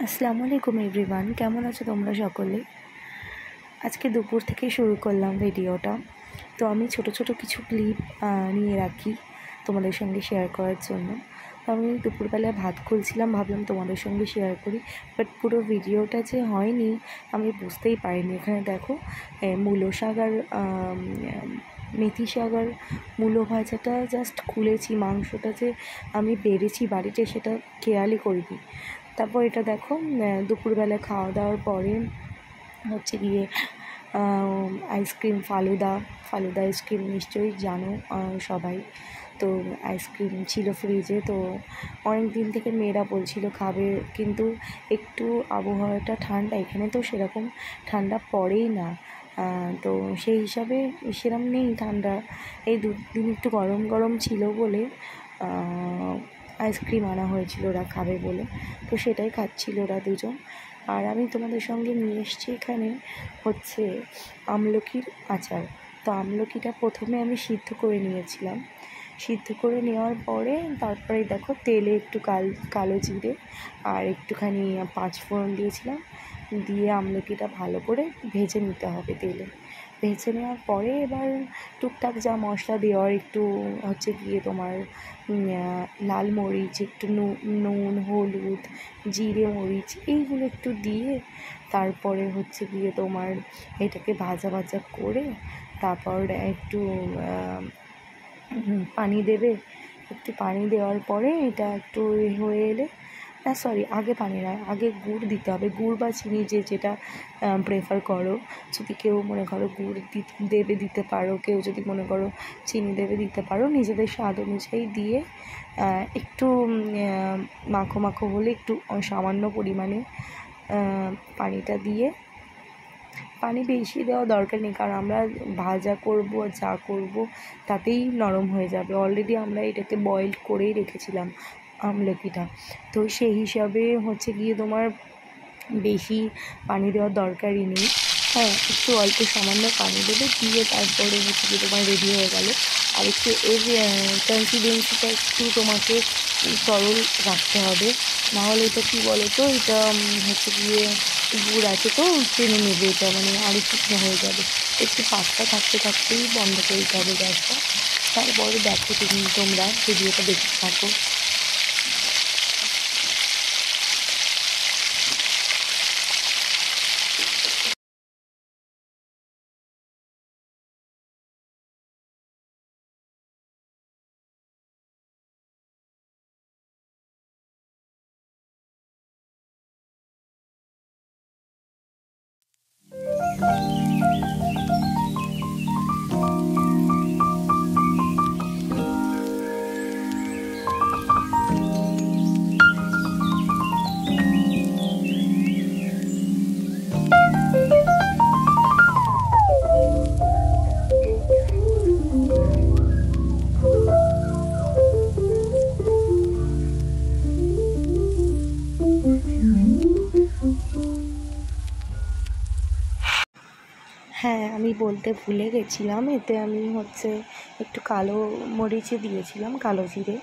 আসসালামু আলাইকুম এভরিওয়ান, কেমন আছো তোমরা সকলে? আজকে দুপুর থেকে শুরু করলাম ভিডিওটা। তো আমি ছোট ছোট কিছু ক্লিপ নিয়ে রাখি তোমাদের সঙ্গে শেয়ার করার জন্য। তো আমি দুপুরবেলায় ভাত খুলছিলাম, ভাবলাম তোমাদের সঙ্গে শেয়ার করি, বাট পুরো ভিডিওটা যে হয়নি আমি বুঝতেই পারিনি। এখানে দেখো মূলো শাক আর মেথি শাক আর মূলো ভাজাটা জাস্ট খুলেছি, মাংসটা যে আমি বেড়েছি বাড়িতে সেটা খেয়ালই করিনি। তারপর এটা দেখো দুপুরবেলা খাওয়া দাওয়ার পরে হচ্ছে গিয়ে আইসক্রিম, ফালুদা আইসক্রিম নিশ্চয়ই জানো সবাই। তো আইসক্রিম ছিল ফ্রিজে, তো অনেক দিন থেকে মেয়েরা বলছিল খাবে, কিন্তু একটু আবহাওয়াটা ঠান্ডা, এখানে তো সেরকম ঠান্ডা পড়েই না। তো সেই হিসাবে সেরকম নেই ঠান্ডা, এই দুদিন একটু গরম গরম ছিল বলে আইসক্রিম আনা হয়েছিল ওরা খাবে বলে। তো সেটাই খাচ্ছিল ওরা দুজন। আর আমি তোমাদের সঙ্গে নিয়ে এসেছি এখানে হচ্ছে আমলকির আচার। তো আমলকিটা প্রথমে আমি সিদ্ধ করে নিয়েছিলাম, সিদ্ধ করে নেওয়ার পরে তারপরে দেখো তেলে একটু কালো জিরে আর একটুখানি পাঁচফোড়ন দিয়েছিলাম, দিয়ে আমলকিটা ভালো করে ভেজে নিতে হবে তেলে। ভেজে নেওয়ার পরে এবার টুকটাক যা মশলা দেওয়ার, একটু হচ্ছে গিয়ে তোমার লাল মরিচ, একটু নুন, হলুদ, জিরে, মরিচ এইগুলো একটু দিয়ে তারপরে হচ্ছে গিয়ে তোমার এটাকে ভাজা ভাজা করে তারপর একটু পানি দেবে। একটু পানি দেওয়ার পরে এটা একটু হয়ে এলে, না সরি, আগে পানি নয়, আগে গুড় দিতে হবে। গুড় বা চিনি যেটা প্রেফার করো, যদি কেউ মনে করো গুড় দিতে পারো, কেউ যদি মনে করো চিনি দিতে পারো, নিজেদের স্বাদ অনুযায়ী দিয়ে একটু মাখো মাখো হলে একটু সামান্য পরিমাণে পানিটা দিয়ে, পানি বেশি দেওয়া দরকার নেই, কারণ আমরা ভাজা করব যা করব তাতেই নরম হয়ে যাবে। অলরেডি আমরা এটাকে বয়েল করেই রেখেছিলাম আমলকিটা, তো সেই হিসাবে হচ্ছে গিয়ে তোমার বেশি পানি দেওয়ার দরকারই নেই। হ্যাঁ, একটু অল্প সামান্য পানি দেবে, দিয়ে তারপরে হচ্ছে গিয়ে তোমার রেডি হয়ে গেল। আর একটু এর কনসিস্টেন্সিটা একটু তোমাকে তরল রাখতে হবে, নাহলে এটা কী বলো তো, এটা হচ্ছে গিয়ে গুড় আছে তো টেনে নেবে, এটা মানে আরও শুকনো হয়ে যাবে। একটু পাতলা থাকতে থাকতেই বন্ধ করে দিতে হবে গ্যাসটা। তারপরে দেখো তোমরা ভিডিওটা দেখতে থাকো। হ্যাঁ, আমি বলতে ভুলে গেছিলাম, এতে আমি হচ্ছে একটু কালো মরিচে দিয়েছিলাম, কালো জিরে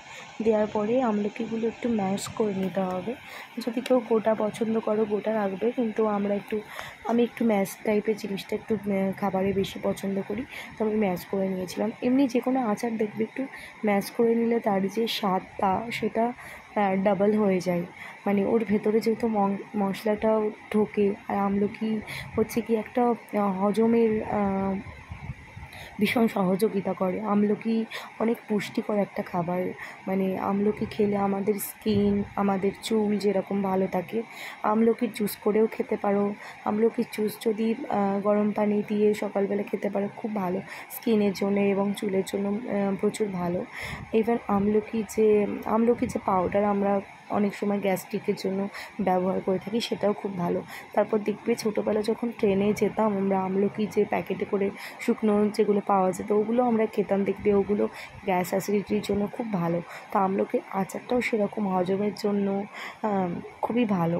দেওয়ার পরে আমলকিগুলো একটু ম্যাশ করে নিতে হবে। যদি কেউ গোটা পছন্দ করো গোটা রাখবে, কিন্তু আমি একটু ম্যাশ টাইপের জিনিসটা একটু খাবারে বেশি পছন্দ করি, তো আমি ম্যাশ করে নিয়েছিলাম। এমনি যে কোনো আচার দেখবে একটু ম্যাশ করে নিলে তার যে স্বাদটা সেটা ডাবল হয়ে যায়, মানে ওর ভেতরে যেহেতু মশলাটাও ঢোকে, আর আমলকি হচ্ছে কি একটা হজমের ভীষণ সহযোগিতা করে। আমলকি অনেক পুষ্টিকর একটা খাবার, মানে আমলকি খেলে আমাদের স্কিন, আমাদের চুল যেরকম ভালো থাকে, আমলকির জুস করেও খেতে পারো। আমলকির জুস যদি গরম পানি দিয়ে সকালবেলা খেতে পারো, খুব ভালো স্কিনের জন্য এবং চুলের জন্য প্রচুর ভালো। ইভেন আমলকি যে পাউডার আমরা অনেক সময় গ্যাস্ট্রিকের জন্য ব্যবহার করে থাকি, সেটাও খুব ভালো। তারপর দেখবে ছোটোবেলা যখন ট্রেনে যেতাম আমরা, আমলকি যে প্যাকেটে করে শুকনো যেগুলো পাওয়া যেত ওগুলো আমরা খেতাম, দেখবে ওগুলো গ্যাস অ্যাসিডিটির জন্য খুব ভালো। তো আমলকির আচারটাও সেরকম হজমের জন্য খুবই ভালো।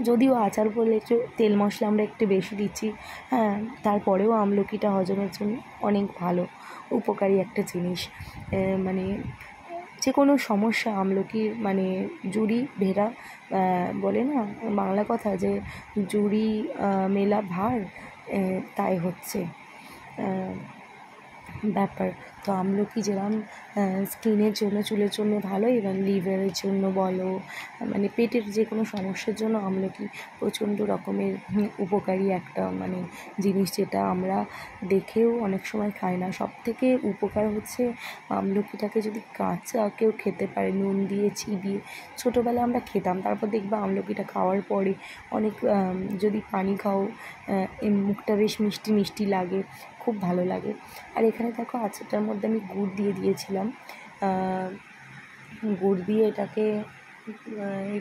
যদিও আচার বলে একটু তেল মশলা আমরা একটু বেশি দিচ্ছি, হ্যাঁ, তারপরেও আমলকিটা হজমের জন্য অনেক ভালো, উপকারী একটা জিনিস। মানে যে কোনো সমস্যা আমলকির মানে জুড়ি ভেড়া বলে না বাংলা কথা, যে জুড়ি মেলা ভার, তাই হচ্ছে ব্যাপার। তো আমলকি যেরকম স্কিনের জন্য, চুলের জন্য ভালো, এবং লিভারের জন্য বলো, মানে পেটের যে কোনো সমস্যার জন্য আমলকি প্রচণ্ড রকমের উপকারী একটা মানে জিনিস, যেটা আমরা দেখেও অনেক সময় খাই না। সব থেকে উপকার হচ্ছে আমলকিটাকে যদি কাঁচা কেউ খেতে পারে, নুন দিয়ে চিবিয়ে, ছোটোবেলায় আমরা খেতাম, তারপর দেখবা আমলকিটা খাওয়ার পরে অনেক যদি পানি খাও মুখটা বেশ মিষ্টি মিষ্টি লাগে, খুব ভালো লাগে। আর এখানে দেখো আচারটার মধ্যে আমি গুড় দিয়ে দিয়েছিলাম, গুড় দিয়ে এটাকে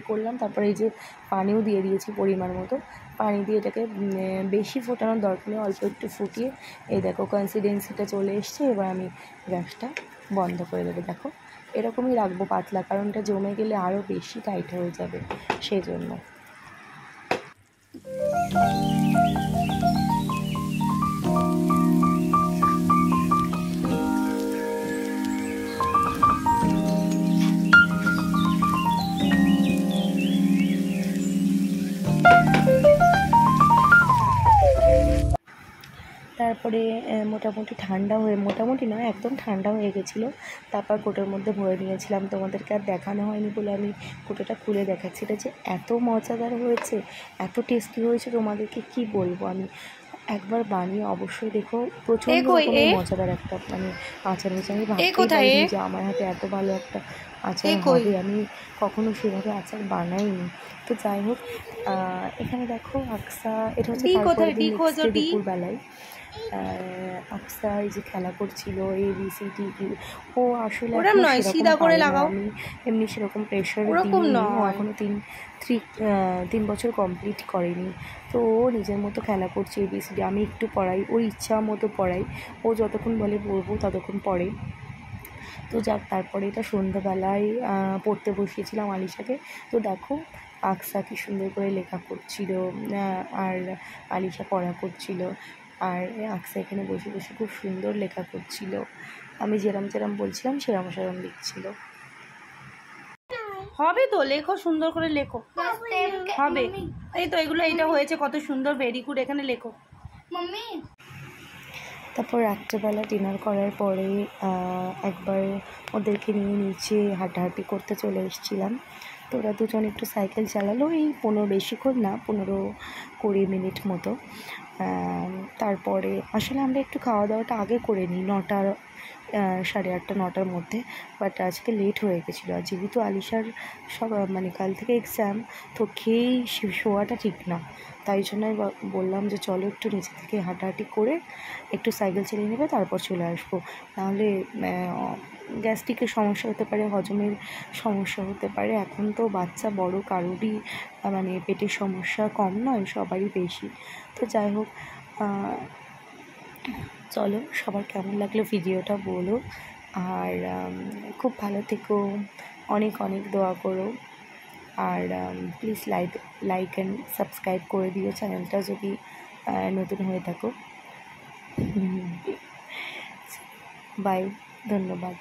করলাম। তারপরে এই যে পানিও দিয়ে দিয়েছি পরিমাণ মতো, পানি দিয়ে এটাকে বেশি ফোটানোর দরকার নেই, অল্প একটু ফুটিয়ে এই দেখো কনসিস্টেন্সিটা চলে এসছে। এবার আমি গ্যাসটা বন্ধ করে দেবো। দেখো এরকমই রাখবো পাতলা, কারণ এটা জমে গেলে আরও বেশি টাইট হয়ে যাবে, সেই জন্য। তারপরে মোটামুটি মোটামুটি নয়, একদম ঠান্ডা হয়ে গেছিলো। তারপর কোটোর মধ্যে ভরে নিয়েছিলাম। তোমাদেরকে আর দেখানো হয়নি বলে আমি কোটোটা খুলে দেখাচ্ছি। এটা যে এত মজাদার হয়েছে, এত টেস্টি হয়েছে, তোমাদেরকে কি বলবো আমি। একবার বানিয়ে অবশ্যই দেখো, প্রচণ্ড রকমের মজাদার একটা মানে আচার হয়েছে। আমি ভাবতেই পারিনি যে আমার হাতে এত ভালো একটা আচার হবে, আমি কখনো সেভাবে আচার বানাইনি। তো যাই হোক, এখানে দেখো আকসা, এটা হচ্ছে দুপুরবেলায় আকসা এই যে খেলা করছিল ABCD, ও আসলে আমি এমনি সেরকম প্রেশার দিইনি, ও এখনও 3 বছর কমপ্লিট করেনি। তো ও নিজের মতো খেলা করছে ABCD, আমি একটু পড়াই, ওর ইচ্ছা মতো পড়াই, ও যতক্ষণ বলে পড়বো ততক্ষণ পড়ে। তো যাক, তারপরে এটা সন্ধ্যাবেলায় পড়তে বসিয়েছিলাম আলিশাকে। তো দেখো আকসা কি সুন্দর করে লেখা করছিল, আর আলিশা পড়া করছিল, আর আকসা এখানে বসে বসে খুব সুন্দর লেখা করছিল। আমি যেরম বলছিলাম সেরম লিখছিল। হবে তো, লেখো সুন্দর করে লেখো, হবে। এই তো এগুলো, এইটা হয়েছে কত সুন্দর, ভেরি গুড, এখানে লেখো মাম্মি। তারপর রাত্রেবেলা ডিনার করার পরে একবার ওদেরকে নিয়ে নিচে হাঁটাহাঁটি করতে চলে এসেছিলাম। তো ওরা দুজন একটু সাইকেল চালালো, এই বেশিক্ষণ না, 15-20 মিনিট মতো। তারপরে আসলে আমরা একটু খাওয়া দাওয়াটা আগে করে নিই, 9টা 8:30 9টার মধ্যে, বাট আজকে লেট হয়ে গেছিলো। আর যেহেতু আলিশার সব মানে কাল থেকে এক্সাম, তো খেয়েই শোয়াটা ঠিক না, তাই জন্যই বললাম যে চলো একটু নিচে থেকে হাঁটাহাঁটি করে একটু সাইকেল চালিয়ে নেবে, তারপর চলে আসবো, নাহলে গ্যাস্ট্রিকের সমস্যা হতে পারে, হজমের সমস্যা হতে পারে। এখন তো বাচ্চা বড় কারোরই মানে পেটের সমস্যা কম নয়, সবারই বেশি। তো যাই হোক, চলো, সবার কেমন লাগলো ভিডিওটা বলো, আর খুব ভালো থেকো, অনেক অনেক দোয়া করো, আর প্লিজ লাইক অ্যান্ড সাবস্ক্রাইব করে দিও চ্যানেলটা যদি নতুন হয়ে থাকো। বাই, ধন্যবাদ।